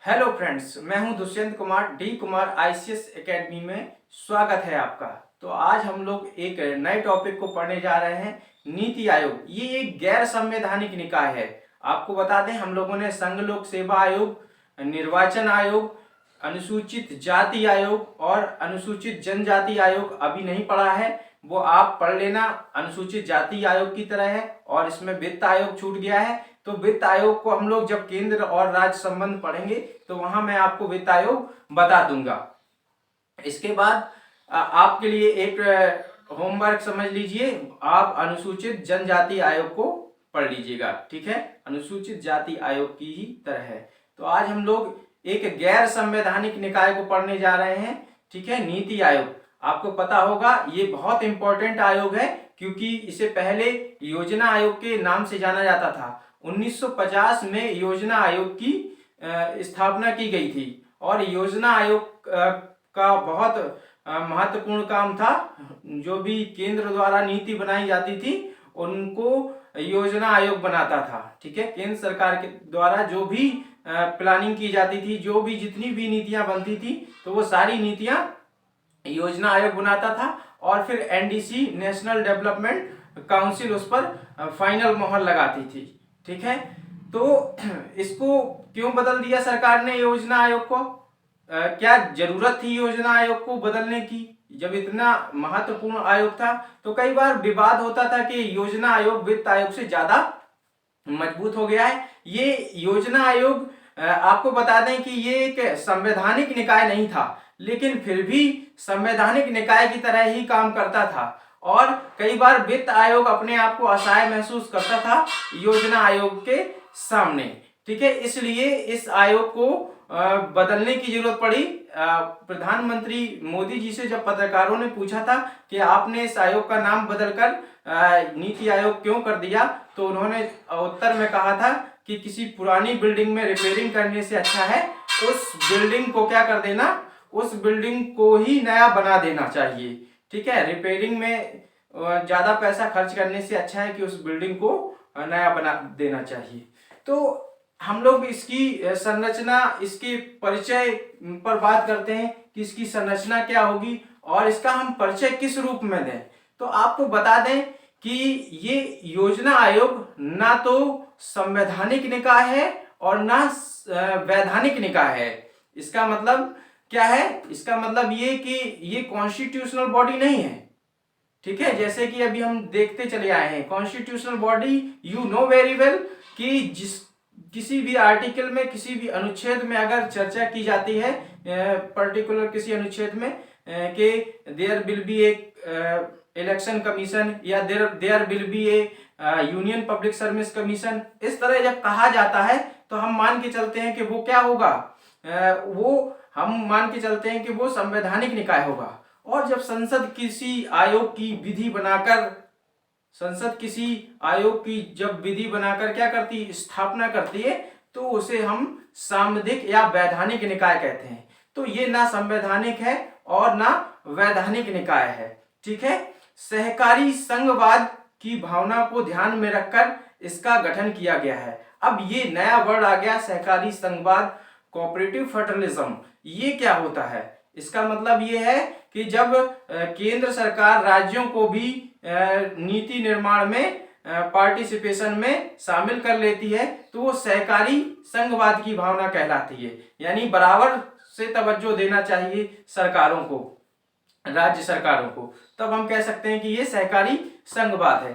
Hello friends, मैं हूं Dushyant Kumar D Kumar ICS academy में। स्वागत है आपका। तो आज हम लोग एक नए टॉपिक को पढ़ने जा रहे हैं, नीति आयोग। ये एक गैर संवैधानिक निकाय है। आपको बता दें, हम लोगों ने संघ लोक सेवा आयोग, निर्वाचन आयोग, अनुसूचित जाति आयोग और अनुसूचित जनजाति आयोग अभी नहीं पढ़ा है, वो आप पढ़ लेना। अनुसूचित जाति आयोग की तरह है और इसमें वित्त आयोग छूट गया है। तो वित्त आयोग को हम लोग जब केंद्र और राज्य संबंध पढ़ेंगे तो वहां मैं आपको वित्त आयोग बता दूंगा। इसके बाद आपके लिए एक होमवर्क समझ लीजिए, आप अनुसूचित जनजाति आयोग को पढ़ लीजिएगा। ठीक है, अनुसूचित जाति आयोग की ही तरह है। तो आज हम लोग एक गैर संवैधानिक निकाय को पढ़ने जा रहे हैं। ठीक है, नीति आयोग। आपको पता होगा ये बहुत इंपॉर्टेंट आयोग है, क्योंकि इसे पहले योजना आयोग के नाम से जाना जाता था। 1950 में योजना आयोग की स्थापना की गई थी और योजना आयोग का बहुत महत्वपूर्ण काम था। जो भी केंद्र द्वारा नीति बनाई जाती थी उनको योजना आयोग बनाता था। ठीक है, केंद्र सरकार के द्वारा जो भी प्लानिंग की जाती थी, जो भी जितनी भी नीतियां बनती थी, तो वो सारी नीतियां योजना आयोग बनाता था और फिर एनडीसी, नेशनल डेवलपमेंट काउंसिल, उस पर फाइनल मोहर लगाती थी। ठीक है, तो इसको क्यों बदल दिया सरकार ने योजना आयोग को? क्या जरूरत थी योजना आयोग को बदलने की? जब इतना महत्वपूर्ण आयोग था तो कई बार विवाद होता था कि योजना आयोग वित्त आयोग से ज्यादा मजबूत हो गया है। ये योजना आयोग आपको बता दें कि ये एक संवैधानिक निकाय नहीं था, लेकिन फिर भी संवैधानिक निकाय की तरह ही काम करता था और कई बार वित्त आयोग अपने आप को असहाय महसूस करता था योजना आयोग के सामने। ठीक है, इसलिए इस आयोग को बदलने की जरूरत पड़ी। प्रधानमंत्री मोदी जी से जब पत्रकारों ने पूछा था कि आपने इस आयोग का नाम बदलकर नीति आयोग क्यों कर दिया, तो उन्होंने उत्तर में कहा था कि किसी पुरानी बिल्डिंग में रिपेयरिंग करने से अच्छा है उस बिल्डिंग को क्या कर देना, उस बिल्डिंग को ही नया बना देना चाहिए। ठीक है, रिपेयरिंग में ज्यादा पैसा खर्च करने से अच्छा है कि उस बिल्डिंग को नया बना देना चाहिए। तो हम लोग इसकी संरचना, इसके परिचय पर बात करते हैं कि इसकी संरचना क्या होगी और इसका हम परिचय किस रूप में दें। तो आपको बता दें कि ये योजना आयोग ना तो संवैधानिक निकाय है और ना वैधानिक निकाय है। इसका मतलब क्या है? इसका मतलब ये कि ये कॉन्स्टिट्यूशनल बॉडी नहीं है। ठीक है, जैसे कि अभी हम देखते चले आए हैं, constitutional body you know very well कि जिस किसी भी आर्टिकल में, किसी भी अनुच्छेद में अगर चर्चा की जाती है पर्टिकुलर किसी अनुच्छेद में कि देयर विल बी एक इलेक्शन कमीशन या there will be a union public service commission, इस तरह जब कहा जाता है तो हम मान के चलते हैं कि वो क्या होगा, वो हम मान के चलते हैं कि वो संवैधानिक निकाय होगा। और जब संसद किसी आयोग की विधि बनाकर, संसद किसी आयोग की जब विधि बनाकर क्या करती, स्थापना करती है, तो उसे हम सांविधिक या वैधानिक निकाय कहते हैं। तो ये ना संवैधानिक है और ना वैधानिक निकाय है। ठीक है, सहकारी संघवाद की भावना को ध्यान में रखकर इसका गठन किया गया है। अब ये नया वर्ड आ गया, सहकारी संघवाद, कोऑपरेटिव फेडरलिज्म। ये क्या होता है? इसका मतलब ये है कि जब केंद्र सरकार राज्यों को भी नीति निर्माण में, पार्टिसिपेशन में शामिल कर लेती है, तो वो सहकारी संघवाद की भावना कहलाती है। यानी बराबर से तवज्जो देना चाहिए सरकारों को, राज्य सरकारों को, तब हम कह सकते हैं कि ये सहकारी संघवाद है।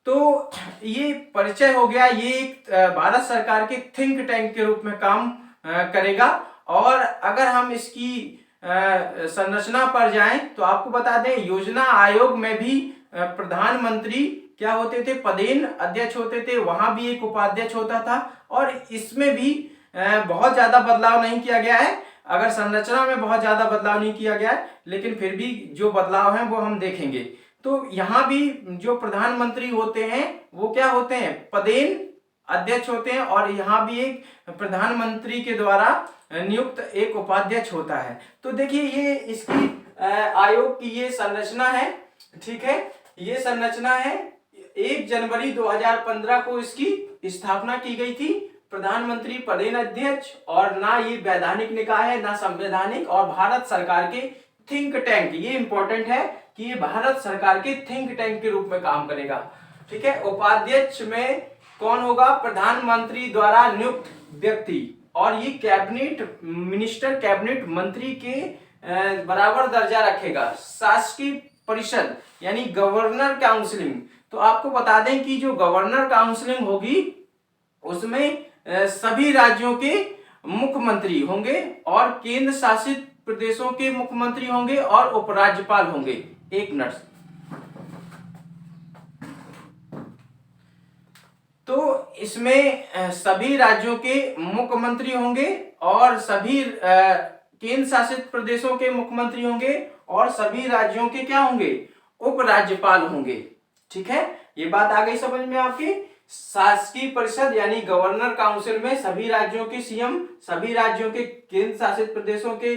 तो ये परिचय हो गया। ये एक भारत सरकार के थिंक टैंक के रूप में काम करेगा। और अगर हम इसकी संरचना पर जाएं तो आपको बता दें, योजना आयोग में भी प्रधानमंत्री क्या होते थे, पदेन अध्यक्ष होते थे, वहां भी एक उपाध्यक्ष होता था और इसमें भी बहुत ज्यादा बदलाव नहीं किया गया है। अगर संरचना में बहुत ज्यादा बदलाव नहीं किया गया है, लेकिन फिर भी जो बदलाव हैं वो हम देखेंगे। तो यहाँ भी जो प्रधानमंत्री होते हैं वो क्या होते हैं, पदेन अध्यक्ष होते हैं और यहाँ भी एक प्रधानमंत्री के द्वारा नियुक्त एक उपाध्यक्ष होता है। तो देखिए, ये इसकी आयोग की ये संरचना है। ठीक है, ये संरचना है। 1 जनवरी 2015 को इसकी स्थापना की गई थी। प्रधानमंत्री पदेन अध्यक्ष, और ना ये वैधानिक निकाय है, ना संवैधानिक, और भारत सरकार के थिंक टैंक, ये इंपॉर्टेंट है कि ये भारत सरकार के थिंक टैंक के रूप में काम करेगा। ठीक है। उपाध्यक्ष में कौन होगा? प्रधानमंत्री द्वारा नियुक्त व्यक्ति, और ये कैबिनेट मिनिस्टर, कैबिनेट मंत्री के बराबर दर्जा रखेगा। शासकीय परिषद यानी गवर्नर काउंसिलिंग, तो आपको बता दें कि जो गवर्नर काउंसिलिंग होगी उसमें सभी राज्यों के मुख्यमंत्री होंगे और केंद्र शासित प्रदेशों के मुख्यमंत्री होंगे और उपराज्यपाल होंगे। एक मिनट। तो इसमें सभी राज्यों के मुख्यमंत्री होंगे और सभी केंद्र शासित प्रदेशों के मुख्यमंत्री होंगे और सभी राज्यों के क्या होंगे? उपराज्यपाल होंगे। ठीक है, ये बात आ गई समझ में आपकी। शासकीय परिषद यानी गवर्नर काउंसिल में सभी राज्यों के सीएम, सभी राज्यों के केंद्र शासित प्रदेशों के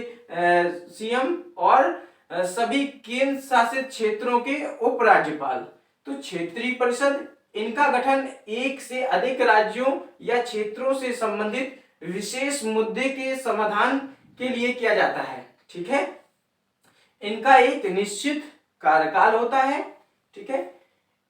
सीएम और सभी केंद्र शासित क्षेत्रों के उपराज्यपाल। तो क्षेत्रीय परिषद, इनका गठन एक से अधिक राज्यों या क्षेत्रों से संबंधित विशेष मुद्दे के समाधान के लिए किया जाता है। ठीक है, इनका एक निश्चित कार्यकाल होता है। ठीक है,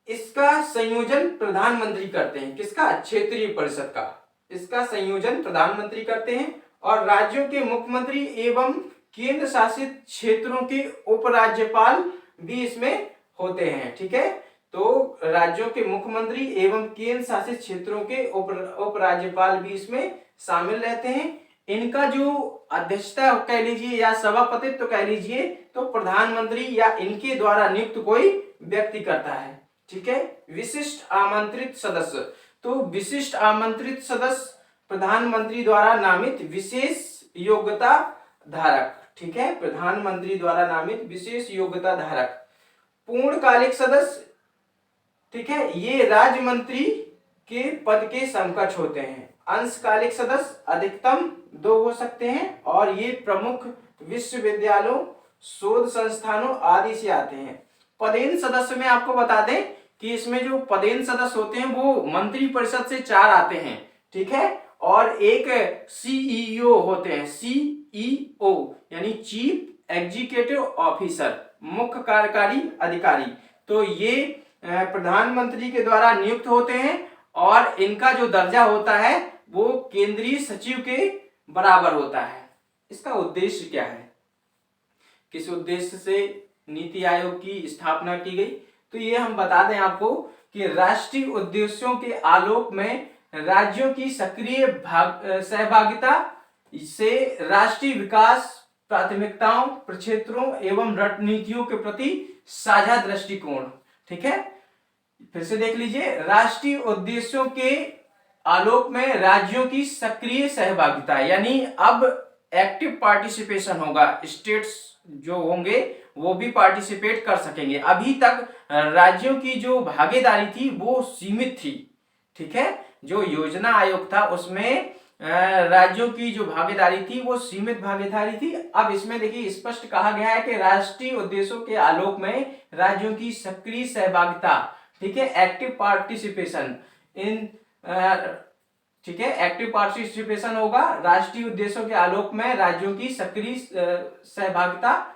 इसका संयोजन प्रधानमंत्री करते हैं। किसका? क्षेत्रीय परिषद का। इसका संयोजन प्रधानमंत्री करते हैं और राज्यों के मुख्यमंत्री एवं केंद्र शासित क्षेत्रों के उपराज्यपाल भी इसमें होते हैं। ठीक है, तो राज्यों के मुख्यमंत्री एवं केंद्र शासित क्षेत्रों के उपराज्यपाल भी इसमें शामिल रहते हैं। इनका जो अध्यक्षता कह लीजिए या सभापतित्व कह लीजिए तो प्रधानमंत्री या इनके द्वारा नियुक्त कोई व्यक्ति करता है। ठीक है, विशिष्ट आमंत्रित सदस्य, तो विशिष्ट आमंत्रित सदस्य प्रधानमंत्री द्वारा नामित विशेष योग्यता धारक। ठीक है, प्रधानमंत्री द्वारा नामित विशेष योग्यता धारक। पूर्णकालिक सदस्य, ठीक है, ये राज्य मंत्री के पद के समकक्ष होते हैं। अंशकालिक सदस्य अधिकतम 2 हो सकते हैं और ये प्रमुख विश्वविद्यालयों, शोध संस्थानों आदि से आते हैं। पदेन सदस्य में आपको बता दें कि इसमें जो पदेन सदस्य होते हैं वो मंत्री परिषद से 4 आते हैं। ठीक है, और एक सीईओ होते हैं, सीईओ यानी चीफ एग्जीक्यूटिव ऑफिसर, मुख्य कार्यकारी अधिकारी। तो ये प्रधानमंत्री के द्वारा नियुक्त होते हैं और इनका जो दर्जा होता है वो केंद्रीय सचिव के बराबर होता है। इसका उद्देश्य क्या है, किस उद्देश्य से नीति आयोग की स्थापना की गई? तो ये हम बता दें आपको कि राष्ट्रीय उद्देश्यों के आलोक में राज्यों की सक्रिय सहभागिता से राष्ट्रीय विकास प्राथमिकताओं, प्रक्षेत्रों एवं रणनीतियों के प्रति साझा दृष्टिकोण। ठीक है, फिर से देख लीजिए, राष्ट्रीय उद्देश्यों के आलोक में राज्यों की सक्रिय सहभागिता, यानी अब एक्टिव पार्टिसिपेशन होगा। स्टेट्स जो होंगे वो भी पार्टिसिपेट कर सकेंगे। अभी तक राज्यों की जो भागीदारी थी वो सीमित थी। ठीक है, जो योजना आयोग था उसमें राज्यों की जो भागीदारी थी वो सीमित भागीदारी थी। अब इसमें देखिए स्पष्ट कहा गया है कि राष्ट्रीय उद्देश्यों के आलोक में राज्यों की सक्रिय सहभागिता, ठीक है, एक्टिव पार्टिसिपेशन इन, ठीक है, एक्टिव पार्टिसिपेशन होगा राष्ट्रीय उद्देश्यों के आलोक में राज्यों की सक्रिय सहभागिता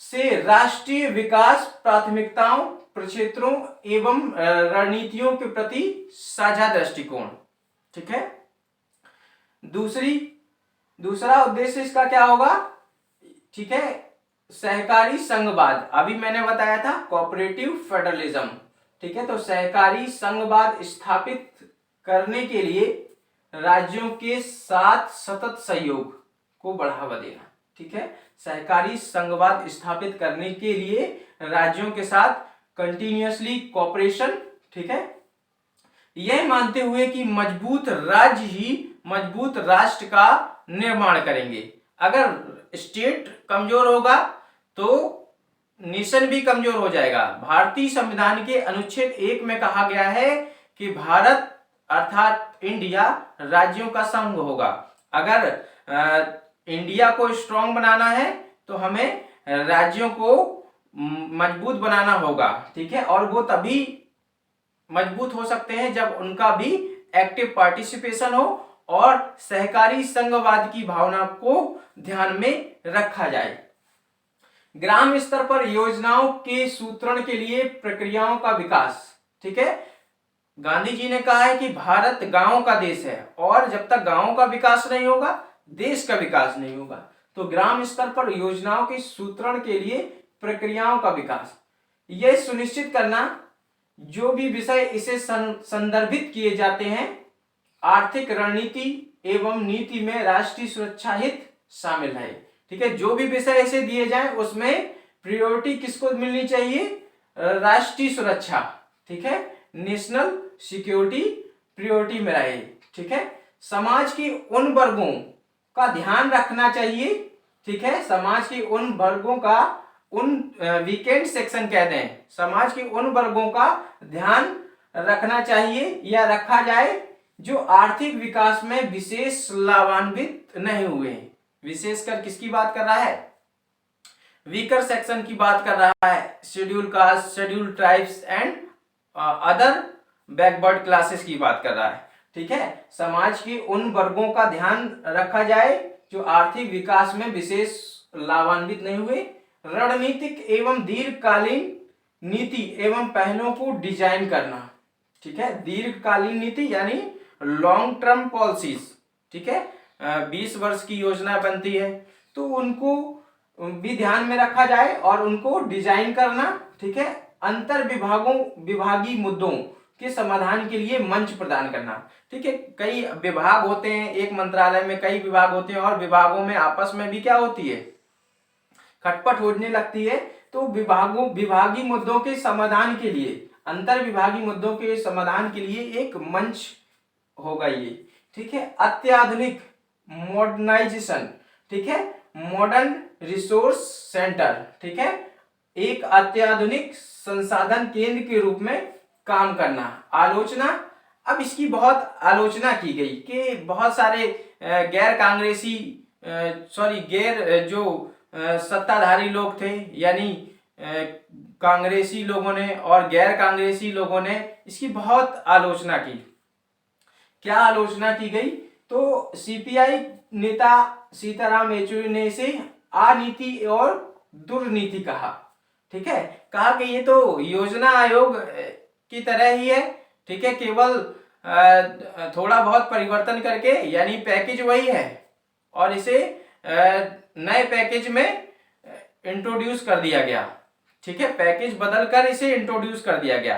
से राष्ट्रीय विकास प्राथमिकताओं, प्रक्षेत्रों एवं रणनीतियों के प्रति साझा दृष्टिकोण। ठीक है, दूसरा उद्देश्य इसका क्या होगा? ठीक है, सहकारी संघवाद, अभी मैंने बताया था कोऑपरेटिव फेडरलिज्म। ठीक है, तो सहकारी संघवाद स्थापित करने के लिए राज्यों के साथ सतत सहयोग को बढ़ावा देना। ठीक है, सहकारी संघवाद स्थापित करने के लिए राज्यों के साथ कंटिन्यूअसली कोऑपरेशन। ठीक है, यह मानते हुए कि मजबूत राज्य ही मजबूत राष्ट्र का निर्माण करेंगे। अगर स्टेट कमजोर होगा तो नेशन भी कमजोर हो जाएगा। भारतीय संविधान के अनुच्छेद 1 में कहा गया है कि भारत अर्थात इंडिया राज्यों का संघ होगा। अगर इंडिया को स्ट्रांग बनाना है तो हमें राज्यों को मजबूत बनाना होगा। ठीक है, और वो तभी मजबूत हो सकते हैं जब उनका भी एक्टिव पार्टिसिपेशन हो और सहकारी संघवाद की भावना को ध्यान में रखा जाए। ग्राम स्तर पर योजनाओं के सूत्रण के लिए प्रक्रियाओं का विकास। ठीक है, गांधी जी ने कहा है कि भारत गांवों का देश है और जब तक गांवों का विकास नहीं होगा देश का विकास नहीं होगा। तो ग्राम स्तर पर योजनाओं के सूत्रण के लिए प्रक्रियाओं का विकास, यह सुनिश्चित करना जो भी विषय इसे संदर्भित किए जाते हैं आर्थिक रणनीति एवं नीति में राष्ट्रीय सुरक्षा हित शामिल है। ठीक है, जो भी विषय ऐसे दिए जाए उसमें प्रायोरिटी किसको मिलनी चाहिए? राष्ट्रीय सुरक्षा। ठीक है, नेशनल सिक्योरिटी प्रायोरिटी में रहे। ठीक है, समाज की उन वर्गों का ध्यान रखना चाहिए। ठीक है, समाज की उन वर्गों का, उन वीकेंड सेक्शन कहते हैं, समाज की उन वर्गों का ध्यान रखना चाहिए या रखा जाए जो आर्थिक विकास में विशेष लाभान्वित नहीं हुए। विशेषकर किसकी बात कर रहा है? वीकर सेक्शन की बात कर रहा है, schedule caste, schedule tribes and other backward classes की बात कर रहा है। ठीक है, समाज की उन वर्गों का ध्यान रखा जाए जो आर्थिक विकास में विशेष लाभान्वित नहीं हुए। रणनीतिक एवं दीर्घकालीन नीति एवं पहलों को डिजाइन करना। ठीक है, दीर्घकालीन नीति यानी लॉन्ग टर्म पॉलिसीज। ठीक है, 20 वर्ष की योजना बनती है तो उनको भी ध्यान में रखा जाए और उनको डिजाइन करना। ठीक है, अंतर विभागीय मुद्दों के समाधान के लिए मंच प्रदान करना। ठीक है, कई विभाग होते हैं, एक मंत्रालय में कई विभाग होते हैं और विभागों में आपस में भी क्या होती है? खटपट होने लगती है। तो विभागीय मुद्दों के समाधान के लिए, अंतर विभागीय मुद्दों के समाधान के लिए एक मंच होगा ये। ठीक है, अत्याधुनिक मॉडर्नाइजेशन। ठीक है, मॉडर्न रिसोर्स सेंटर। ठीक है, एक अत्याधुनिक संसाधन केंद्र के रूप में काम करना। आलोचना, अब इसकी बहुत आलोचना की गई कि बहुत सारे गैर सत्ताधारी लोग थे, यानी कांग्रेसी लोगों ने और गैर कांग्रेसी लोगों ने इसकी बहुत आलोचना की। क्या आलोचना की गई? तो सीपीआई नेता सीताराम येचुरी ने इसे अनीति और दुर्नीति कहा। ठीक है, कहा कि ये तो योजना आयोग की तरह ही है। ठीक है, केवल थोड़ा बहुत परिवर्तन करके, यानी पैकेज वही है और इसे नए पैकेज में इंट्रोड्यूस कर दिया गया। ठीक है, पैकेज बदलकर इसे इंट्रोड्यूस कर दिया गया।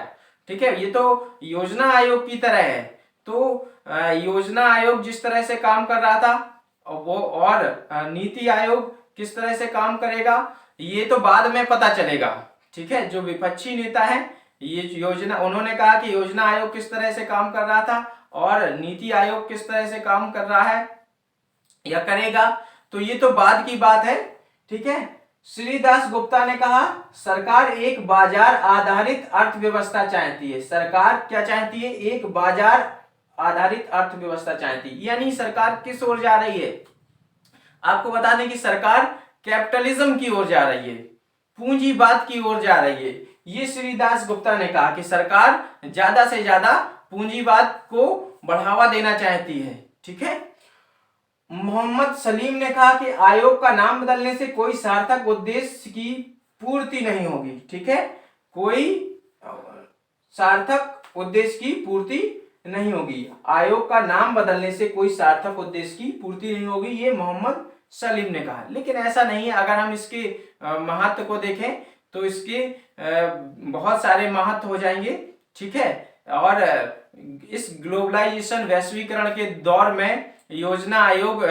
ठीक है, ये तो योजना आयोग की तरह है। तो योजना आयोग जिस तरह से काम कर रहा था वो, और नीति आयोग किस तरह से काम करेगा ये तो बाद में पता चलेगा। ठीक है, जो विपक्षी नेता है ये योजना, उन्होंने कहा कि योजना आयोग किस तरह से काम कर रहा था और नीति आयोग किस तरह से काम कर रहा है या करेगा, तो ये तो बाद की बात है। ठीक है, श्रीदास गुप्ता ने कहा सरकार एक बाजार आधारित अर्थव्यवस्था चाहती है। सरकार क्या चाहती है? एक बाजार आधारित अर्थव्यवस्था चाहती है। यानी सरकार किस ओर जा रही है? आपको बता दें कि सरकार कैपिटलिज्म की ओर जा रही है, पूंजीवाद की ओर जा रही है। ये श्रीदास गुप्ता ने कहा कि सरकार ज्यादा से ज्यादा पूंजीवाद को बढ़ावा देना चाहती है। ठीक है, मोहम्मद सलीम ने कहा कि आयोग का नाम बदलने से कोई सार्थक उद्देश्य की पूर्ति नहीं होगी। ठीक है, कोई सार्थक उद्देश्य की पूर्ति नहीं होगी। आयोग का नाम बदलने से कोई सार्थक उद्देश्य की पूर्ति नहीं होगी, ये मोहम्मद सलीम ने कहा। लेकिन ऐसा नहीं है। अगर हम इसके महत्व को देखें तो इसके बहुत सारे महत्व हो जाएंगे। ठीक है, और इस ग्लोबलाइजेशन, वैश्वीकरण के दौर में योजना आयोग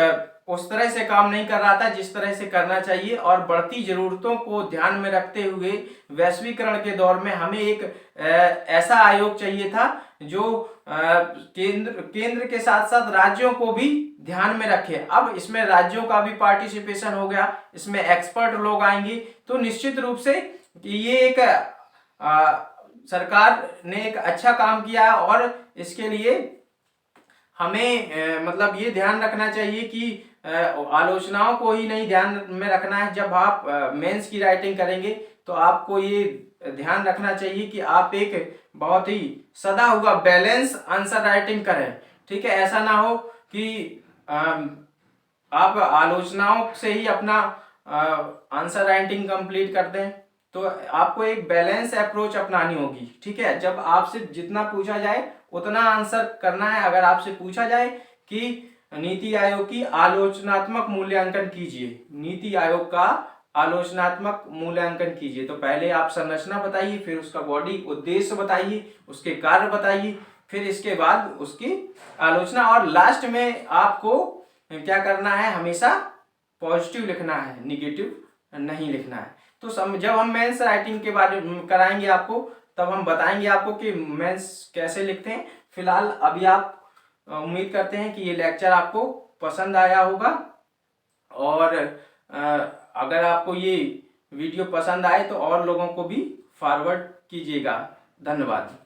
उस तरह से काम नहीं कर रहा था जिस तरह से करना चाहिए, और बढ़ती जरूरतों को ध्यान में रखते हुए वैश्वीकरण के दौर में हमें एक ऐसा आयोग चाहिए था जो केंद्र के साथ साथ राज्यों को भी ध्यान में रखे। अब इसमें राज्यों का भी पार्टिसिपेशन हो गया, इसमें एक्सपर्ट लोग आएंगे, तो निश्चित रूप से ये एक सरकार ने एक अच्छा काम किया और इसके लिए हमें मतलब ये ध्यान रखना चाहिए कि आलोचनाओं को ही नहीं ध्यान में रखना है। जब आप मेंस की राइटिंग करेंगे तो आपको ये ध्यान रखना चाहिए कि आप एक बहुत ही सदा हुआ बैलेंस आंसर राइटिंग करें। ठीक है, ऐसा ना हो कि आप आलोचनाओं से ही अपना आंसर राइटिंग कंप्लीट कर दें, तो आपको एक बैलेंस अप्रोच अपनानी होगी। ठीक है, जब आपसे जितना पूछा जाए उतना आंसर करना है। अगर आपसे पूछा जाए कि नीति आयोग की आलोचनात्मक मूल्यांकन कीजिए, नीति आयोग का आलोचनात्मक मूल्यांकन कीजिए, तो पहले आप संरचना बताइए, फिर उसका बॉडी उद्देश्य बताइए, उसके कार्य बताइए, फिर इसके बाद उसकी आलोचना, और लास्ट में आपको क्या करना है, हमेशा पॉजिटिव लिखना है, निगेटिव नहीं लिखना है। तो जब हम मेंस राइटिंग के बारे में कराएंगे आपको, तब हम बताएंगे आपको कि मेंस कैसे लिखते हैं। फिलहाल अभी आप उम्मीद करते हैं कि ये लेक्चर आपको पसंद आया होगा, और अगर आपको ये वीडियो पसंद आए तो और लोगों को भी फॉरवर्ड कीजिएगा। धन्यवाद।